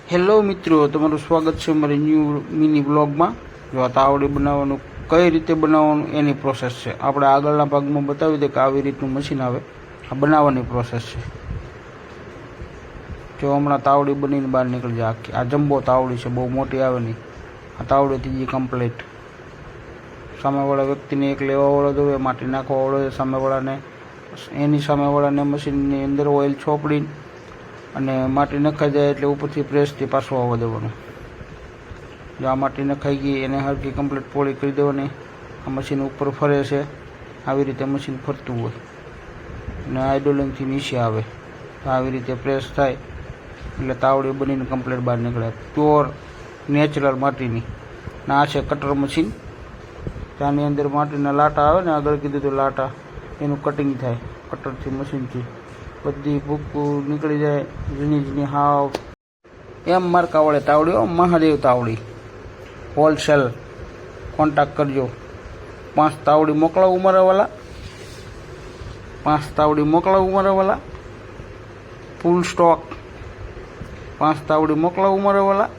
Hello મિત્રો, તમારું સ્વાગત છે મારી ન્યૂ મિની બ્લોગમાં। જો આ તાવડી બનાવવાનું કઈ રીતે બનાવવાનું એની પ્રોસેસ છે। આપણે આગળના ભાગમાં બતાવી દે કે આવી રીતનું મશીન આવે, આ બનાવવાની પ્રોસેસ છે। જો હમણાં તાવડી બનીને બહાર નીકળી જાય આખી। આ જમ્બો તાવડી છે, બહુ મોટી આવે નહીં। આ તાવડી થઈ ગઈ કમ્પ્લીટ। સામેવાળા વ્યક્તિને એક લેવાવાળો જોઈએ, માટી નાખવાવાળો છે સામેવાળાને, એની સામેવાળાને મશીનની અંદર ઓઇલ છોપડીને અને માટી નખાઈ જાય એટલે ઉપરથી પ્રેસથી પાછું આવવા દેવાનું। જો આ માટી નખાઈ ગઈ એને હરખી કમ્પ્લીટ પોળી કરી દેવાની। આ મશીન ઉપર ફરે છે, આવી રીતે મશીન ફરતું હોય અને આઇડોલિંગથી નીચે આવે તો આવી રીતે પ્રેસ થાય એટલે તાવડી બનીને કમ્પ્લીટ બહાર નીકળે, પ્યોર નેચરલ માટીની। ને આ છે કટર મશીન, ત્યાંની અંદર માટીના લાટા આવે ને, આગળ કીધું તો લાટા, એનું કટિંગ થાય કટરથી મશીનથી। બધી ભૂકું નીકળી જાય, ઝીણી ઝીણી હાવ એમ માર્કા વડે તાવડીઓ, મહાદેવ તાવડી હોલસેલ કોન્ટેક્ટ કરજો। 5 તાવડી મોકલાવું મારાવાલા, 5 તાવડી મોકલાવું મારાવાલા, ફૂલ સ્ટોક 5 તાવડી મોકલાવું મારાવાલા।